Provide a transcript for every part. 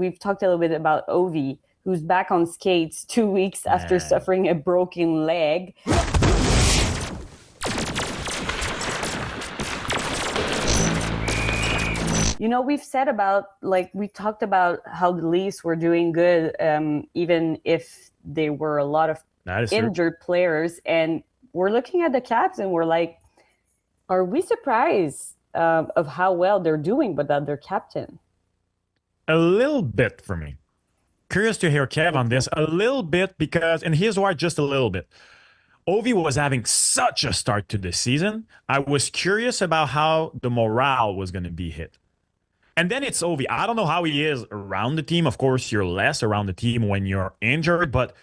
we've talked a little bit about Ovi, who's back on skates 2 weeks after suffering a broken leg. You know, we've said about, like, we talked about how the Leafs were doing good, even if there were a lot of injured players. And we're looking at the Caps and we're like, are we surprised of how well they're doing without their captain? A little bit for me. Curious to hear Kev on this. A little bit because, and here's why, just a little bit. Ovi was having such a start to the season. I was curious about how the morale was going to be hit. And then it's Ovi. I don't know how he is around the team. Of course, you're less around the team when you're injured, but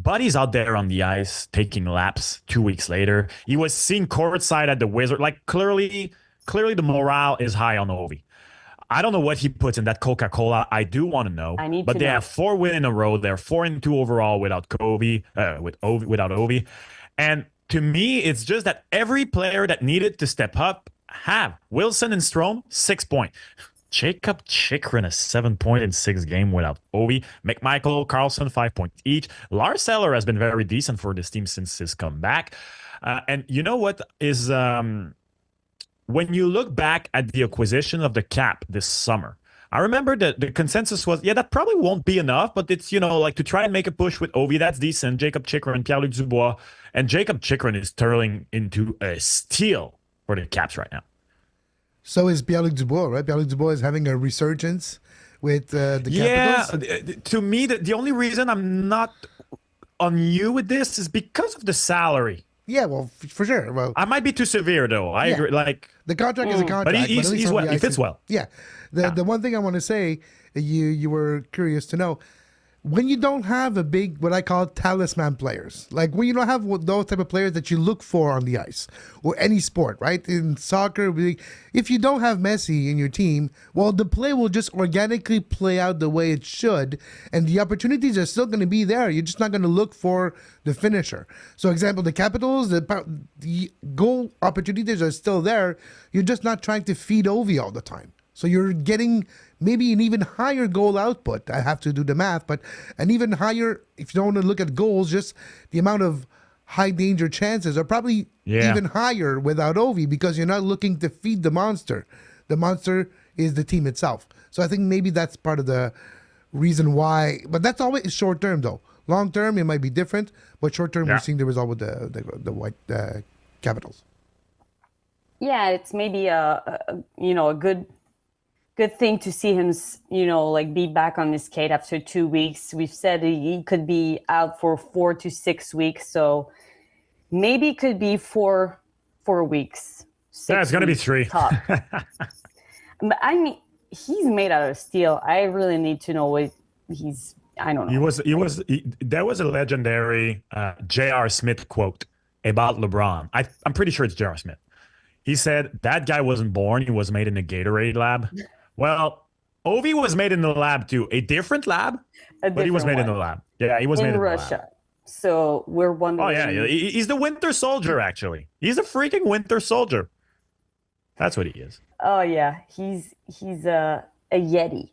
Buddy's out there on the ice taking laps 2 weeks later. He was seen courtside at the Wizard. Like, clearly the morale is high on Ovi. I don't know what he puts in that Coca-Cola. I do want to know. But they have 4 wins in a row. They're 4-2 overall without without Ovi. And to me, it's just that every player that needed to step up have. Wilson and Strome, 6 points. Jacob Chikrin, a 7 point in 6 games without Ovi. McMichael, Carlson, 5 points each. Lars Eller has been very decent for this team since his comeback. And you know what is, when you look back at the acquisition of the Cap this summer, I remember that the consensus was, that probably won't be enough, but it's, like to try and make a push with Ovi, that's decent. Jacob Chikrin, Pierre-Luc Dubois, and Jacob Chikrin is turning into a steal for the Caps right now. So is Pierre-Luc Dubois, right? Pierre-Luc Dubois is having a resurgence with the Capitals? Yeah, to me, the only reason I'm not on you with this is because of the salary. Yeah, well, for sure. Well, I might be too severe, though. I agree. Like, the contract is a contract. But he's well. He fits well. Yeah. The one thing I want to say, you were curious to know, when you don't have a big, what I call talisman players, like when you don't have those type of players that you look for on the ice or any sport, right? In soccer, if you don't have Messi in your team, well, the play will just organically play out the way it should, and the opportunities are still going to be there. You're just not going to look for the finisher. So, example, the Capitals, the goal opportunities are still there. You're just not trying to feed Ovi all the time. So you're getting maybe an even higher goal output. I have to do the math, but an even higher, if you don't want to look at goals, just the amount of high danger chances are probably even higher without Ovi because you're not looking to feed the monster. The monster is the team itself. So I think maybe that's part of the reason why. But that's always short term, though. Long term, it might be different, but short term, we're seeing the result with the White Capitals. Yeah, it's maybe a good thing to see him, like be back on his skate after 2 weeks. We've said he could be out for 4 to 6 weeks, so maybe it could be 4 weeks. It's going to be 3. Top. But I mean, he's made out of steel. I really need to know what he's. I don't know. There was a legendary J.R. Smith quote about LeBron. I'm pretty sure it's J.R. Smith. He said that guy wasn't born; he was made in a Gatorade lab. Well, Ovi was made in the lab too. A different lab, but he was made in the lab. Yeah, he was made in Russia. The lab. So we're wondering. Oh yeah, he's the Winter Soldier. Actually, he's a freaking Winter Soldier. That's what he is. Oh yeah, he's a Yeti.